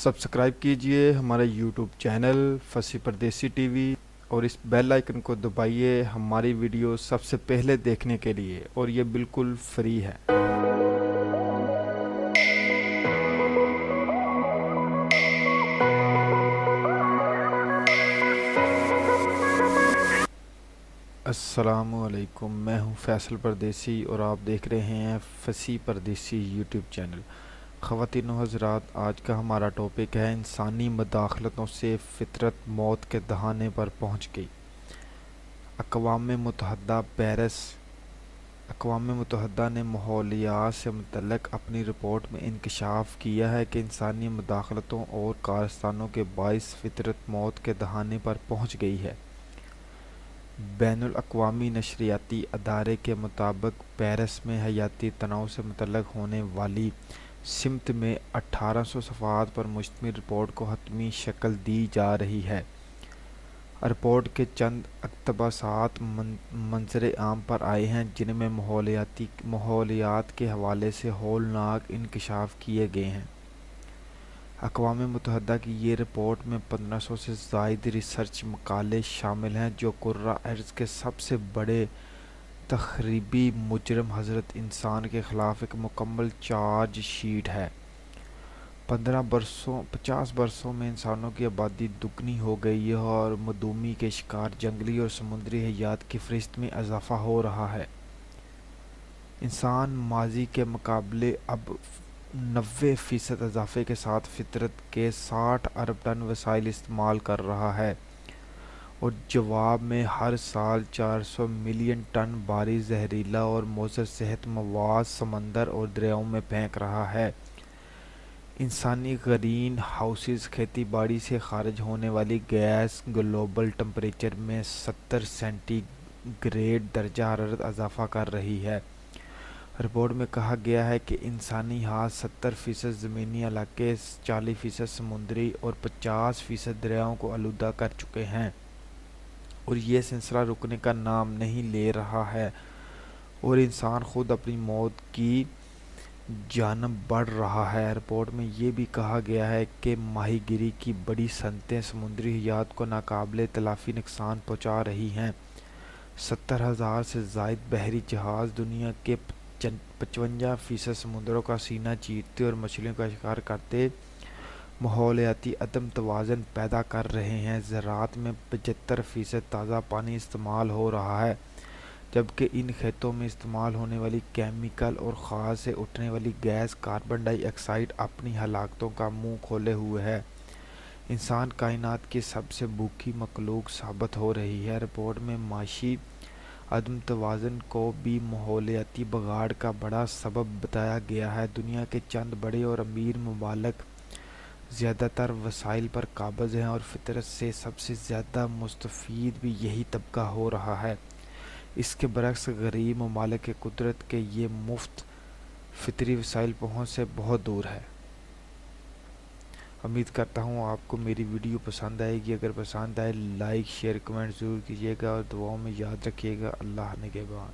Subscribe کیجئے ہمارا YouTube channel فصیح پردیسی T V اور اس بیل آئیکن کو دبائیے ہماری ویڈیو سب سے پہلے دیکھنے کے لیے، اور یہ بالکل فری ہے۔ السلام علیکم، میں ہوں فیصل پردیسی اور آپ دیکھ رہے ہیں فصیح پردیسی یوٹیوب چینل۔ خواتین و حضرات، آج کا ہمارا ٹاپک ہے انسانی مداخلتوں سے فطرت موت کے دہانے پر پہنچ گئی۔ اقوام متحدہ نے ماحولیات سے متعلق اپنی رپورٹ میں انکشاف کیا ہے کہ انسانی مداخلتوں اور کارستانوں کے باعث فطرت موت کے دہانے پر پہنچ گئی ہے۔ بین الاقوامی نشریاتی ادارے کے مطابق پیرس میں حیاتی تنوع سے متعلق ہونے والی سمت میں 1800 صفحات پر مشتمل رپورٹ کو حتمی شکل دی جا رہی ہے۔ رپورٹ کے چند اقتباسات منظر عام پر آئے ہیں جن میں ماحولیات کے حوالے سے ہولناک انکشاف کیے گئے ہیں۔ اقوام متحدہ کی یہ رپورٹ میں 1500 سے زائد ریسرچ مقالے شامل ہیں جو کرۂ ارض کے سب سے بڑے تخریبی مجرم حضرت انسان کے خلاف ایک مکمل چارج شیٹ ہے۔ 50 برسوں میں انسانوں کی آبادی دگنی ہو گئی ہے اور مدومی کے شکار جنگلی اور سمندری حیات کی فہرست میں اضافہ ہو رہا ہے۔ انسان ماضی کے مقابلے اب 90% اضافے کے ساتھ فطرت کے 60 ارب ٹن وسائل استعمال کر رہا ہے اور جواب میں ہر سال 400 ملین ٹن بھاری زہریلا اور مضر صحت مواد سمندر اور دریاؤں میں پھینک رہا ہے۔ انسانی گرین ہاؤسز کھیتی باڑی سے خارج ہونے والی گیس گلوبل ٹمپریچر میں 70 سینٹی گریڈ درجہ حرارت اضافہ کر رہی ہے۔ رپورٹ میں کہا گیا ہے کہ انسانی ہاتھ 70% زمینی علاقے، 40% سمندری اور 50% دریاؤں کو آلودہ کر چکے ہیں، اور یہ سلسلہ رکنے کا نام نہیں لے رہا ہے اور انسان خود اپنی موت کی جانب بڑھ رہا ہے۔ رپورٹ میں یہ بھی کہا گیا ہے کہ ماہی گیری کی بڑی صنعتیں سمندری حیات کو ناقابل تلافی نقصان پہنچا رہی ہیں۔ 70,000 سے زائد بحری جہاز دنیا کے 55% سمندروں کا سینہ چیرتے اور مچھلیوں کا شکار کرتے ماحولیاتی عدم توازن پیدا کر رہے ہیں۔ زراعت میں 75% تازہ پانی استعمال ہو رہا ہے، جبکہ ان کھیتوں میں استعمال ہونے والی کیمیکل اور کھاد سے اٹھنے والی گیس کاربن ڈائی آکسائیڈ اپنی ہلاکتوں کا منہ کھولے ہوئے ہے۔ انسان کائنات کی سب سے بھوکی مخلوق ثابت ہو رہی ہے۔ رپورٹ میں معاشی عدم توازن کو بھی ماحولیاتی بگاڑ کا بڑا سبب بتایا گیا ہے۔ دنیا کے چند بڑے اور امیر ممالک زیادہ تر وسائل پر قابض ہیں اور فطرت سے سب سے زیادہ مستفید بھی یہی طبقہ ہو رہا ہے۔ اس کے برعکس غریب ممالک قدرت کے یہ مفت فطری وسائل پہنچ سے بہت دور ہے۔ امید کرتا ہوں آپ کو میری ویڈیو پسند آئے گی۔ اگر پسند آئے لائک شیئر کمنٹ ضرور کیجیے گا اور دعاؤں میں یاد رکھیے گا۔ اللہ نگہبان۔